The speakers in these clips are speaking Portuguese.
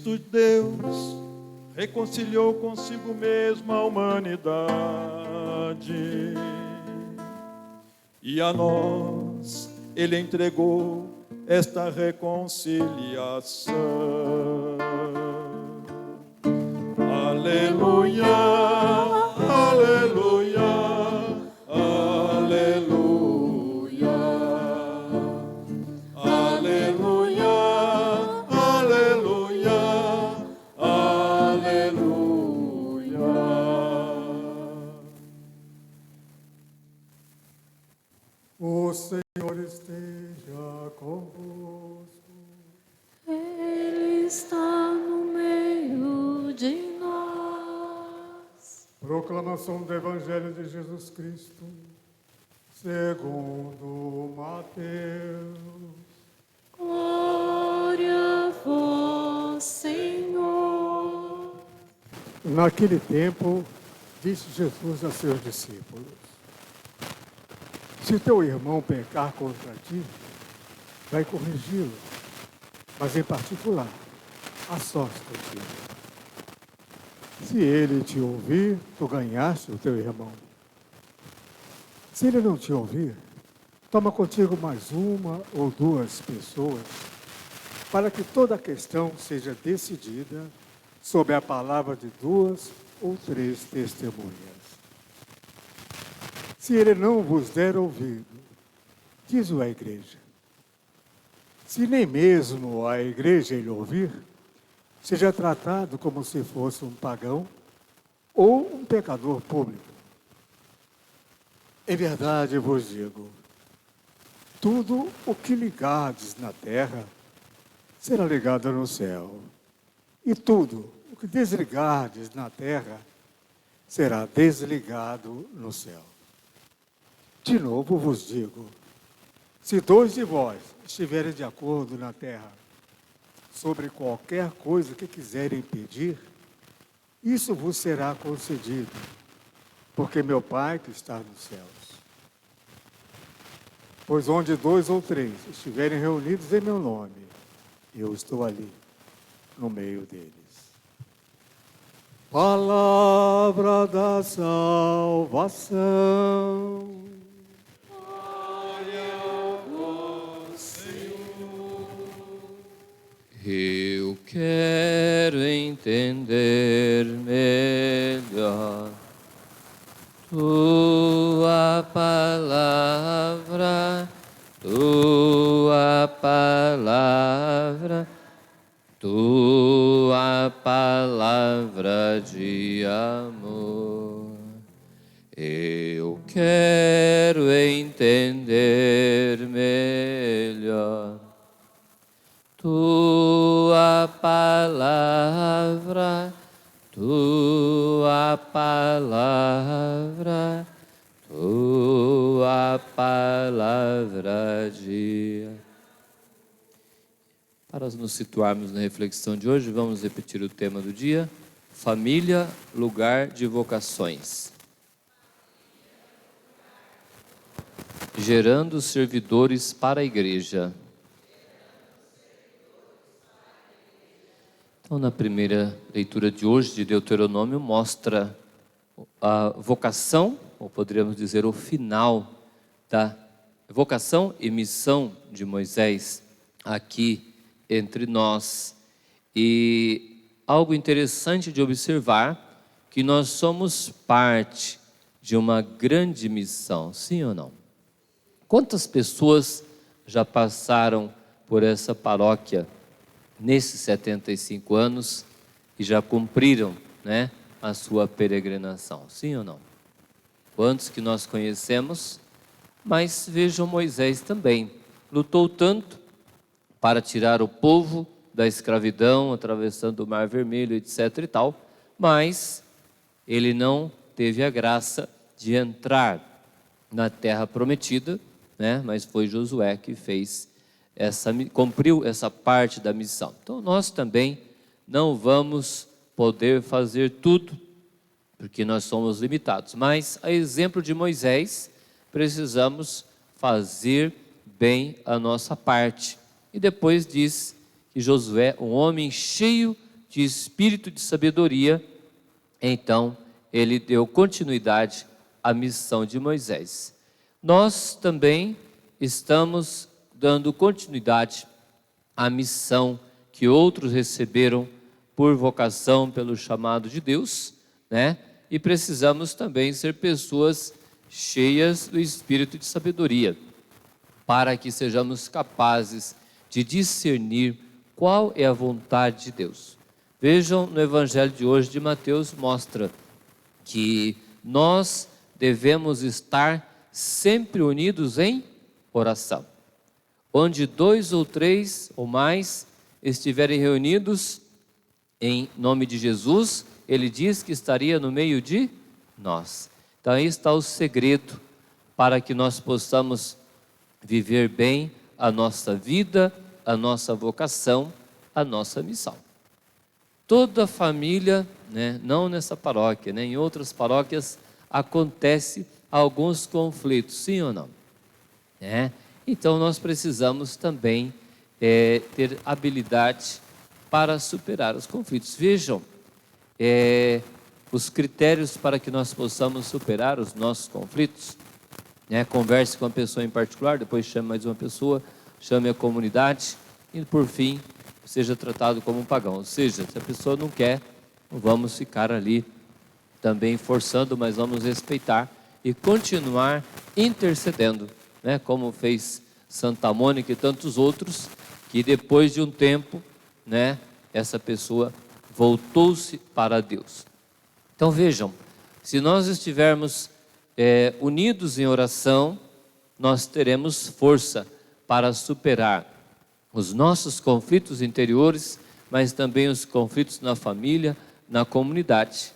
Cristo Deus reconciliou consigo mesmo a humanidade, e a nós Ele entregou esta reconciliação. Aleluia, aleluia, aleluia, aleluia, aleluia, aleluia. O Senhor esteja convosco. Ele está no meio de nós. Proclamação do Evangelho de Jesus Cristo, segundo Mateus. Glória a vós, Senhor. Naquele tempo, disse Jesus a seus discípulos: se teu irmão pecar contra ti, vai corrigi-lo, mas em particular, a sós contigo. Se ele te ouvir, tu ganhaste o teu irmão. Se ele não te ouvir, toma contigo mais uma ou duas pessoas, para que toda a questão seja decidida sob a palavra de duas ou três testemunhas. Se ele não vos der ouvido, diz-o à igreja. Se nem mesmo a igreja ele ouvir, seja tratado como se fosse um pagão ou um pecador público. Em verdade vos digo, tudo o que ligardes na terra será ligado no céu, e tudo o que desligardes na terra será desligado no céu. De novo vos digo, se dois de vós estiverem de acordo na terra sobre qualquer coisa que quiserem pedir, isso vos será concedido, porque meu Pai que está nos céus. Pois onde dois ou três estiverem reunidos em meu nome, eu estou ali, no meio deles. Palavra da salvação. Eu quero entender melhor tua palavra, tua palavra, tua palavra de amor. Eu quero entender melhor tua palavra, tua palavra, tua palavra de... Para nos situarmos na reflexão de hoje, vamos repetir o tema do dia: família, lugar de vocações. Gerando servidores para a igreja. Então, na primeira leitura de hoje de Deuteronômio, mostra a vocação, ou poderíamos dizer o final da vocação e missão de Moisés aqui entre nós. E algo interessante de observar, que nós somos parte de uma grande missão, sim ou não? Quantas pessoas já passaram por essa paróquia nesses 75 anos e já cumpriram, né, a sua peregrinação, sim ou não? Quantos que nós conhecemos? Mas vejam, Moisés também lutou tanto para tirar o povo da escravidão, atravessando o Mar Vermelho, etc. e tal, mas ele não teve a graça de entrar na terra prometida, né? Mas foi Josué que cumpriu essa parte da missão. Então nós também não vamos poder fazer tudo, porque nós somos limitados, mas a exemplo de Moisés, precisamos fazer bem a nossa parte. E depois diz que Josué, um homem cheio de espírito de sabedoria, então ele deu continuidade à missão de Moisés. Nós também estamos dando continuidade à missão que outros receberam por vocação, pelo chamado de Deus, né? E precisamos também ser pessoas cheias do espírito de sabedoria, para que sejamos capazes de discernir qual é a vontade de Deus. Vejam, no Evangelho de hoje de Mateus mostra que nós devemos estar sempre unidos em oração. Onde 2 ou 3 ou mais estiverem reunidos em nome de Jesus, ele diz que estaria no meio de nós. Então aí está o segredo para que nós possamos viver bem a nossa vida, a nossa vocação, a nossa missão. Toda família, né, não nessa paróquia, né, em outras paróquias, acontece alguns conflitos, sim ou não? Então nós precisamos também ter habilidade para superar os conflitos. Vejam, os critérios para que nós possamos superar os nossos conflitos. Converse com uma pessoa em particular, depois chame mais uma pessoa, chame a comunidade e por fim seja tratado como um pagão. Ou seja, se a pessoa não quer, não vamos ficar ali também forçando, mas vamos respeitar e continuar intercedendo, né? Como fez Santa Mônica e tantos outros, que depois de um tempo, né, essa pessoa voltou-se para Deus. Então vejam, se nós estivermos unidos em oração, nós teremos força para superar os nossos conflitos interiores, mas também os conflitos na família, na comunidade.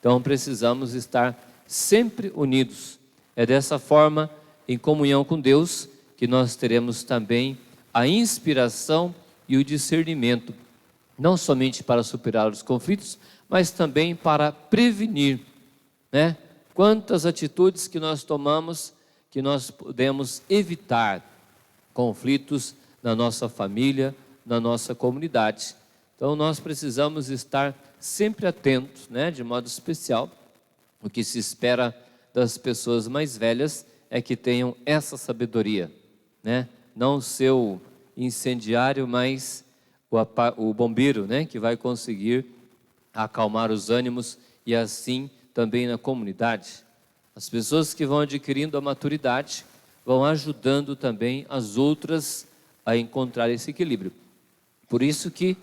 Então precisamos estar sempre unidos. É dessa forma, em comunhão com Deus, que nós teremos também a inspiração e o discernimento, não somente para superar os conflitos, mas também para prevenir, né? Quantas atitudes que nós tomamos, que nós podemos evitar conflitos na nossa família, na nossa comunidade. Então nós precisamos estar sempre atentos, né? De modo especial, o que se espera das pessoas mais velhas é que tenham essa sabedoria, né? Não o seu incendiário, mas o bombeiro, né? Que vai conseguir acalmar os ânimos e assim também na comunidade. As pessoas que vão adquirindo a maturidade vão ajudando também as outras a encontrar esse equilíbrio. Por isso que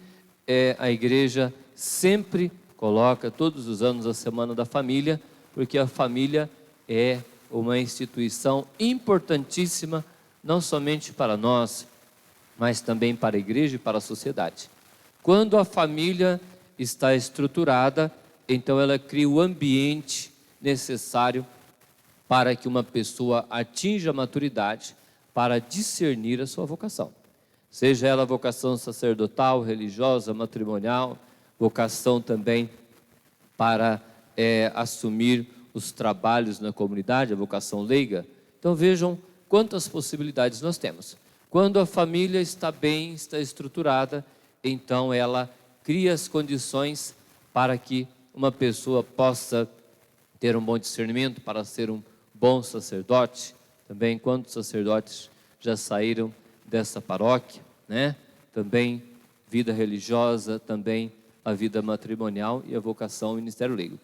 a igreja sempre coloca todos os anos a Semana da Família, porque a família é uma instituição importantíssima, não somente para nós, mas também para a igreja e para a sociedade. Quando a família está estruturada, então ela cria o ambiente necessário para que uma pessoa atinja a maturidade para discernir a sua vocação. Seja ela vocação sacerdotal, religiosa, matrimonial, vocação também para assumir os trabalhos na comunidade, a vocação leiga. Então vejam quantas possibilidades nós temos. Quando a família está bem, está estruturada, então ela cria as condições para que uma pessoa possa ter um bom discernimento, para ser um bom sacerdote. Também quantos sacerdotes já saíram dessa paróquia, né? Também vida religiosa, também a vida matrimonial e a vocação ao ministério leigo.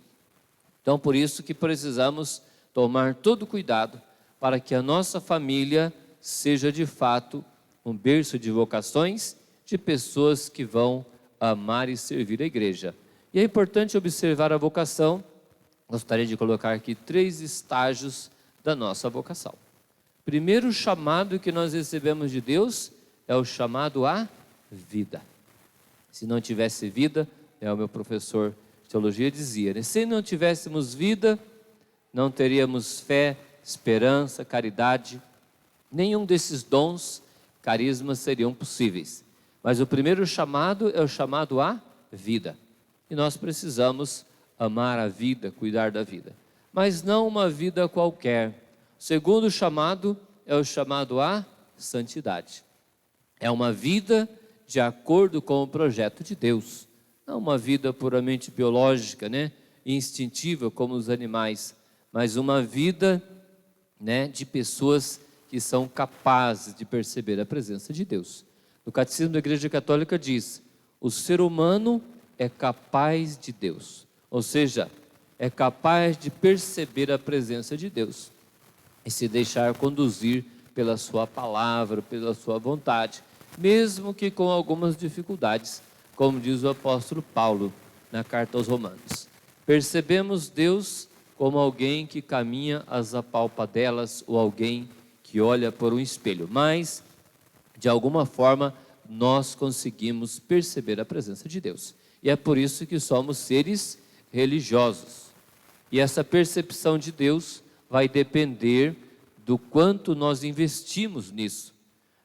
Então, por isso que precisamos tomar todo cuidado para que a nossa família seja de fato um berço de vocações, de pessoas que vão amar e servir a igreja. E é importante observar a vocação. Gostaria de colocar aqui 3 estágios da nossa vocação. Primeiro chamado que nós recebemos de Deus é o chamado à vida. Se não tivesse vida, o meu professor de teologia dizia, né? Se não tivéssemos vida, não teríamos fé, esperança, caridade. Nenhum desses dons, carismas seriam possíveis. Mas o primeiro chamado é o chamado à vida. E nós precisamos amar a vida, cuidar da vida. Mas não uma vida qualquer. O segundo chamado é o chamado à santidade. É uma vida de acordo com o projeto de Deus. não uma vida puramente biológica, né, instintiva como os animais, mas uma vida, né, de pessoas que são capazes de perceber a presença de Deus. No Catecismo da Igreja Católica diz: o ser humano é capaz de Deus, ou seja, é capaz de perceber a presença de Deus e se deixar conduzir pela sua palavra, pela sua vontade, mesmo que com algumas dificuldades, como diz o apóstolo Paulo na carta aos Romanos. Percebemos Deus como alguém que caminha às apalpadelas ou alguém que olha por um espelho, mas de alguma forma nós conseguimos perceber a presença de Deus. E é por isso que somos seres religiosos. E essa percepção de Deus vai depender do quanto nós investimos nisso.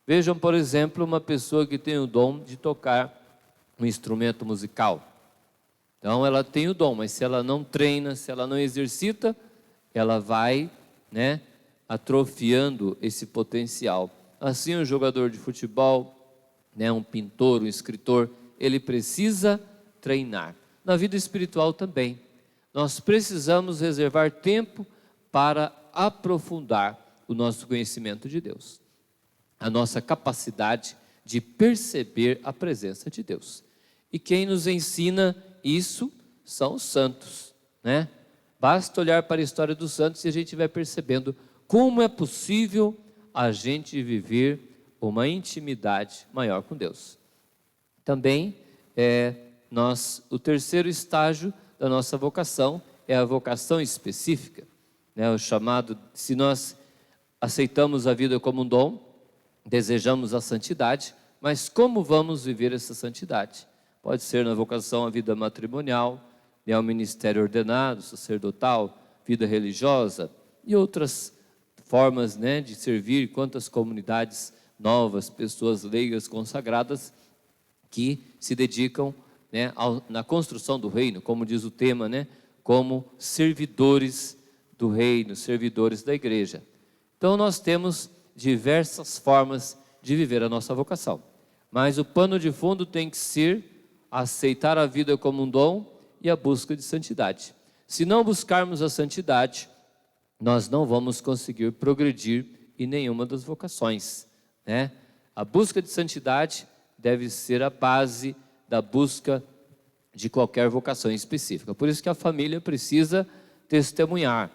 Vejam, por exemplo, uma pessoa que tem o dom de tocar um instrumento musical. Então ela tem o dom, mas se ela não treina, se ela não exercita, ela vai, né, atrofiando esse potencial. Assim, um jogador de futebol, né, um pintor, um escritor, ele precisa treinar. Na vida espiritual também. Nós precisamos reservar tempo para aprofundar o nosso conhecimento de Deus, a nossa capacidade de perceber a presença de Deus. E quem nos ensina isso são os santos, né? Basta olhar para a história dos santos e a gente vai percebendo como é possível a gente viver uma intimidade maior com Deus. Também o terceiro estágio da nossa vocação é a vocação específica, né? O chamado, se nós aceitamos a vida como um dom, desejamos a santidade, mas como vamos viver essa santidade? Pode ser na vocação à vida matrimonial, ao ministério ordenado, sacerdotal, vida religiosa e outras formas, né, de servir. Quantas comunidades novas, pessoas leigas, consagradas, que se dedicam, né, na construção do reino, como diz o tema, né, como servidores do reino, servidores da igreja. Então nós temos diversas formas de viver a nossa vocação, mas o pano de fundo tem que ser aceitar a vida como um dom e a busca de santidade. Se não buscarmos a santidade, nós não vamos conseguir progredir em nenhuma das vocações, né? A busca de santidade deve ser a base da busca de qualquer vocação específica. Por isso que a família precisa testemunhar.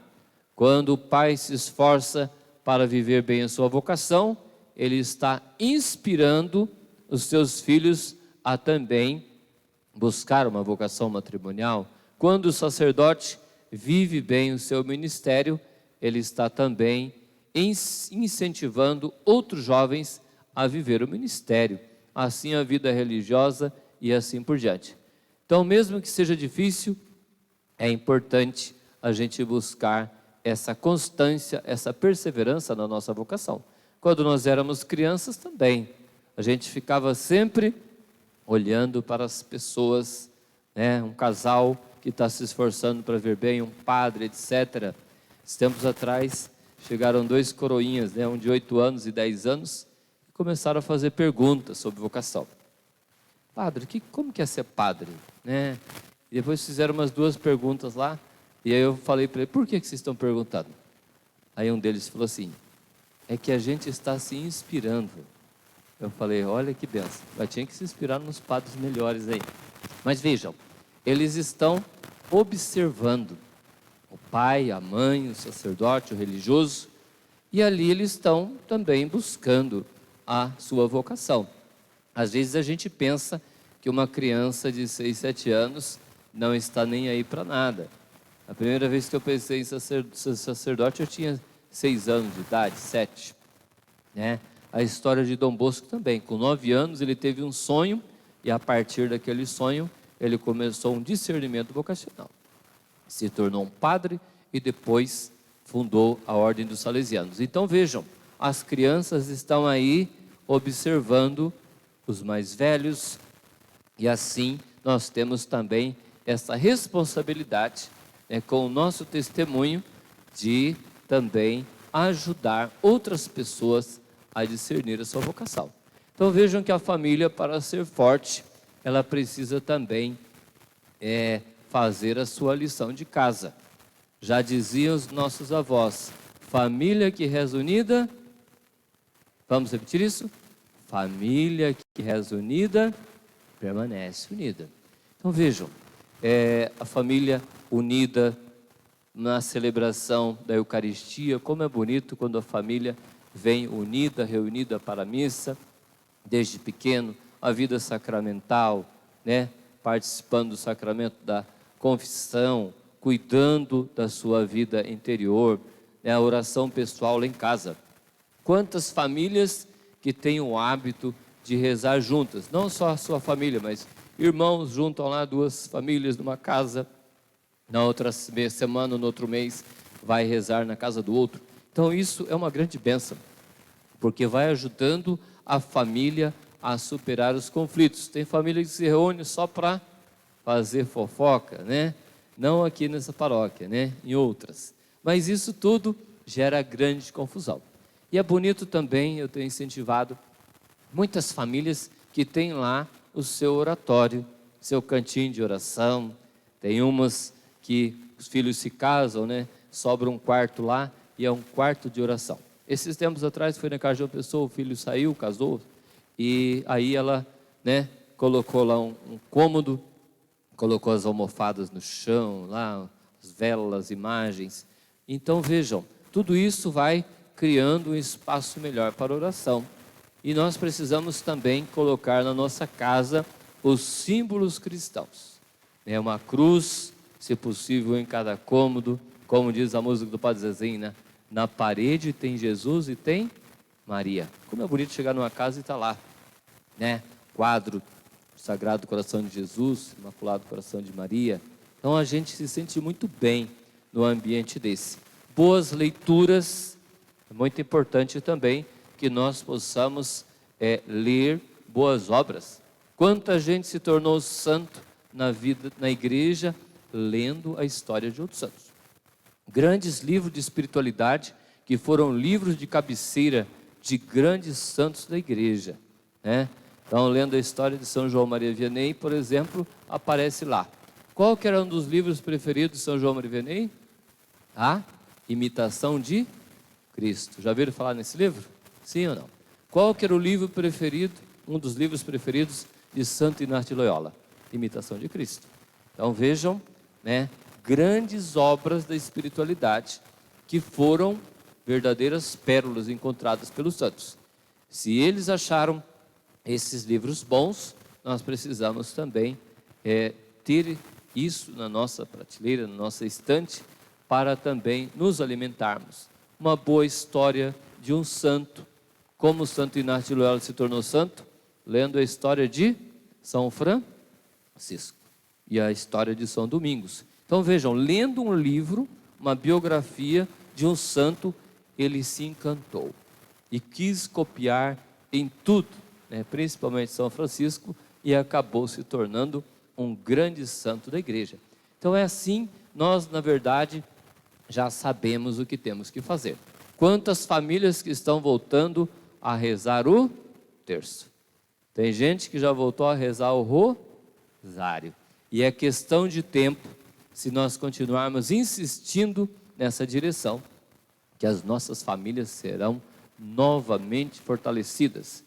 Quando o pai se esforça para viver bem a sua vocação, ele está inspirando os seus filhos a também buscar uma vocação matrimonial. Quando o sacerdote vive bem o seu ministério, ele está também incentivando outros jovens a viver o ministério, assim a vida religiosa e assim por diante. Então, mesmo que seja difícil, é importante a gente buscar essa constância, essa perseverança na nossa vocação. Quando nós éramos crianças também, a gente ficava sempre olhando para as pessoas, né? Um casal que está se esforçando para ver bem, um padre, etc. Tempos atrás, chegaram 2 coroinhas, né? Um de 8 anos e 10 anos, e começaram a fazer perguntas sobre vocação. Padre, como que é ser padre? Né? E depois fizeram umas 2 perguntas lá, e aí eu falei para ele: por que vocês estão perguntando? Aí um deles falou assim: é que a gente está se inspirando. Eu falei: olha que benção, eu tinha que se inspirar nos padres melhores aí. Mas vejam, eles estão observando o pai, a mãe, o sacerdote, o religioso, e ali eles estão também buscando a sua vocação. Às vezes a gente pensa que uma criança de 6, 7 anos não está nem aí para nada. A primeira vez que eu pensei em sacerdote, eu tinha 6 anos de idade, 7, né? A história de Dom Bosco também, com 9 anos ele teve um sonho, e a partir daquele sonho ele começou um discernimento vocacional. Se tornou um padre e depois fundou a Ordem dos Salesianos. Então vejam, as crianças estão aí observando os mais velhos, e assim nós temos também essa responsabilidade, né, com o nosso testemunho, de também ajudar outras pessoas a discernir a sua vocação. Então vejam que a família, para ser forte, ela precisa também fazer a sua lição de casa. Já diziam os nossos avós, família que reza unida, vamos repetir isso? Família que reza unida, permanece unida. Então vejam, a família unida na celebração da Eucaristia, como é bonito quando a família vem unida, reunida para a missa, desde pequeno, a vida sacramental, né? Participando do sacramento da confissão, cuidando da sua vida interior, né? A oração pessoal lá em casa. Quantas famílias que têm o hábito de rezar juntas, não só a sua família, mas irmãos juntam lá 2 famílias numa casa, na outra semana, no outro mês, vai rezar na casa do outro. Então isso é uma grande bênção, porque vai ajudando a família a superar os conflitos. Tem família que se reúne só para fazer fofoca, né? Não aqui nessa paróquia, né? Em outras. Mas isso tudo gera grande confusão. E é bonito também, eu tenho incentivado muitas famílias que têm lá o seu oratório, seu cantinho de oração. Tem umas que os filhos se casam, né? Sobra um quarto lá e é um quarto de oração. Esses tempos atrás foi na casa de uma pessoa, o filho saiu, casou, e aí ela, né, colocou lá um cômodo, colocou as almofadas no chão, lá, as velas, imagens. Então vejam, tudo isso vai criando um espaço melhor para oração. E nós precisamos também colocar na nossa casa os símbolos cristãos. É uma cruz, se possível, em cada cômodo, como diz a música do Padre Zezinho, né? Na parede tem Jesus e tem Maria. Como é bonito chegar numa casa e estar lá, né? Quadro Sagrado Coração de Jesus, Imaculado Coração de Maria. Então a gente se sente muito bem no ambiente desse. Boas leituras, é muito importante também que nós possamos ler boas obras. Quanta gente se tornou santo na vida, na igreja, lendo a história de outros santos. Grandes livros de espiritualidade que foram livros de cabeceira de grandes santos da igreja, né? Então, lendo a história de São João Maria Vianney, por exemplo, aparece lá. Qual que era um dos livros preferidos de São João Maria Vianney? A Imitação de Cristo. Já ouviram falar nesse livro? Sim ou não? Qual que era o livro preferido, um dos livros preferidos de Santo Inácio de Loyola? Imitação de Cristo. Então vejam, né, grandes obras da espiritualidade que foram verdadeiras pérolas encontradas pelos santos. Se eles acharam esses livros bons, nós precisamos também ter isso na nossa prateleira, na nossa estante, para também nos alimentarmos. Uma boa história de um santo. Como o Santo Inácio de Loyola se tornou santo? Lendo a história de São Francisco e a história de São Domingos. Então vejam, lendo um livro, uma biografia de um santo, ele se encantou e quis copiar em tudo, né, principalmente São Francisco, e acabou se tornando um grande santo da igreja. Então é assim, nós na verdade já sabemos o que temos que fazer. Quantas famílias que estão voltando a rezar o terço? Tem gente que já voltou a rezar o rosário. E é questão de tempo, se nós continuarmos insistindo nessa direção, que as nossas famílias serão novamente fortalecidas.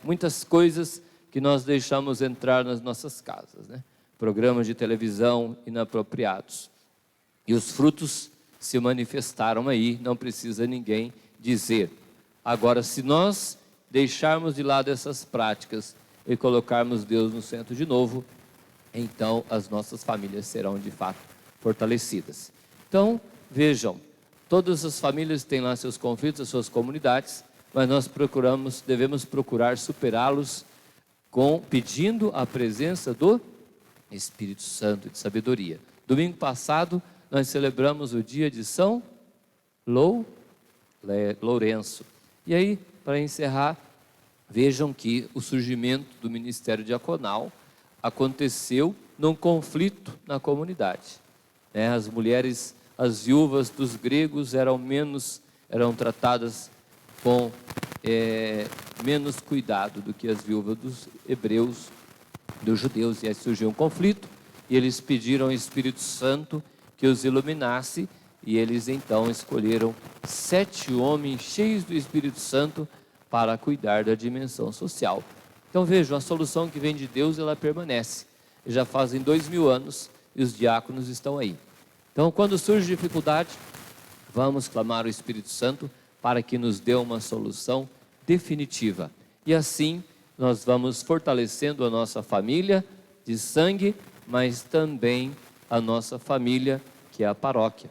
Muitas coisas que nós deixamos entrar nas nossas casas, né? Programas de televisão inapropriados. E os frutos se manifestaram aí, não precisa ninguém dizer. Agora, se nós deixarmos de lado essas práticas e colocarmos Deus no centro de novo, então as nossas famílias serão de fato fortalecidas. Então, vejam, todas as famílias têm lá seus conflitos, as suas comunidades, mas nós devemos procurar superá-los pedindo a presença do Espírito Santo de sabedoria. Domingo passado, nós celebramos o dia de São Lourenço. E aí, para encerrar, vejam que o surgimento do ministério diaconal aconteceu num conflito na comunidade. As mulheres, as viúvas dos gregos eram tratadas com menos cuidado do que as viúvas dos hebreus, dos judeus, e aí surgiu um conflito, e eles pediram ao Espírito Santo que os iluminasse, e eles então escolheram 7 homens cheios do Espírito Santo para cuidar da dimensão social. Então vejam, a solução que vem de Deus, ela permanece. Já fazem 2000 anos e os diáconos estão aí. Então, quando surge dificuldade, vamos clamar ao Espírito Santo para que nos dê uma solução definitiva. E assim, nós vamos fortalecendo a nossa família de sangue, mas também a nossa família, que é a paróquia.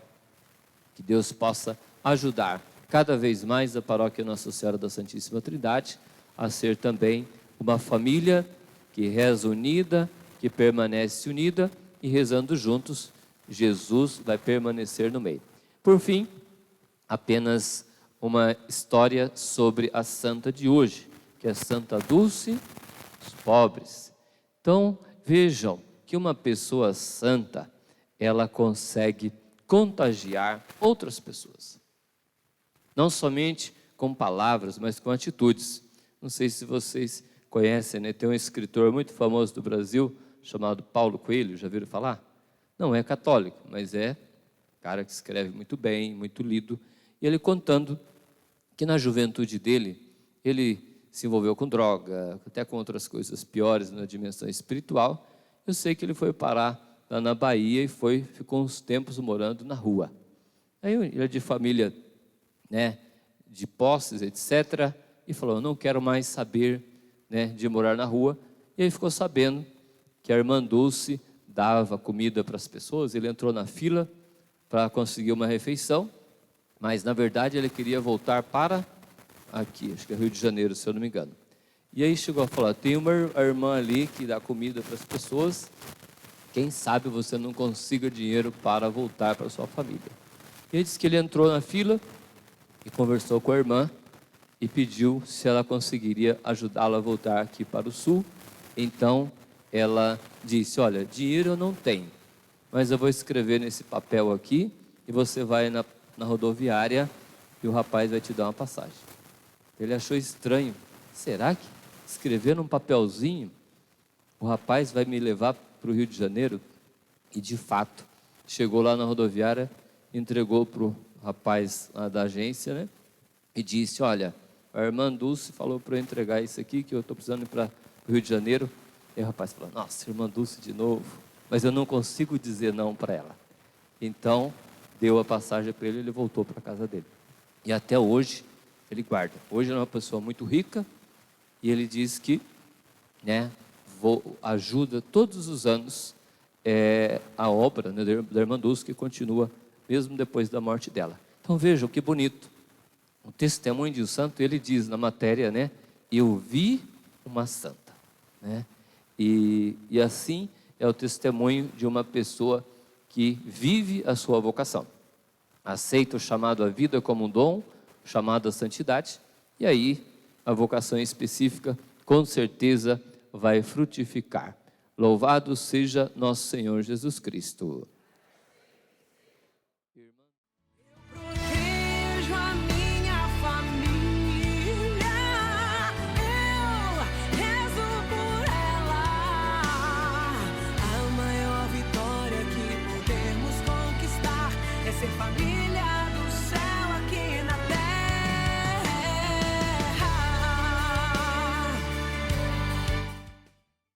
Que Deus possa ajudar cada vez mais a paróquia Nossa Senhora da Santíssima Trindade a ser também uma família que reza unida, que permanece unida, e rezando juntos, Jesus vai permanecer no meio. Por fim, apenas uma história sobre a santa de hoje, que é Santa Dulce dos pobres. Então, vejam que uma pessoa santa, ela consegue contagiar outras pessoas. Não somente com palavras, mas com atitudes. Não sei se vocês conhecem, né? Tem um escritor muito famoso do Brasil, chamado Paulo Coelho, já viram falar? Não é católico, mas é um cara que escreve muito bem, muito lido. E ele contando que na juventude dele, ele se envolveu com droga, até com outras coisas piores na dimensão espiritual. Eu sei que ele foi parar lá na Bahia e ficou uns tempos morando na rua. Aí ele é de família, né, de posses, etc., e falou, não quero mais saber, né, de morar na rua. E aí ficou sabendo que a irmã Dulce dava comida para as pessoas. Ele entrou na fila para conseguir uma refeição, mas na verdade ele queria voltar para aqui, acho que é Rio de Janeiro, se eu não me engano. E aí chegou a falar, tem uma irmã ali que dá comida para as pessoas, quem sabe você não consiga dinheiro para voltar para a sua família. E ele disse que ele entrou na fila e conversou com a irmã e pediu se ela conseguiria ajudá-la a voltar aqui para o sul. Então ela disse, olha, dinheiro eu não tenho, mas eu vou escrever nesse papel aqui e você vai na rodoviária e o rapaz vai te dar uma passagem. Ele achou estranho, será que escrever num papelzinho o rapaz vai me levar para o Rio de Janeiro? E de fato, chegou lá na rodoviária, entregou para o rapaz da agência, né? E disse, olha, a irmã Dulce falou para eu entregar isso aqui, que eu estou precisando ir para o Rio de Janeiro. E o rapaz falou, nossa, irmã Dulce de novo, mas eu não consigo dizer não para ela. Então, deu a passagem para ele e ele voltou para a casa dele. E até hoje, ele guarda. Hoje ele é uma pessoa muito rica e ele diz que, né, ajuda todos os anos a obra, né, da irmã Dulce, que continua mesmo depois da morte dela. Então vejam que bonito. O testemunho de um santo, ele diz na matéria, né, eu vi uma santa, né? E assim é o testemunho de uma pessoa que vive a sua vocação. Aceita o chamado à vida como um dom, o chamado à santidade, e aí a vocação específica, com certeza, vai frutificar. Louvado seja nosso Senhor Jesus Cristo.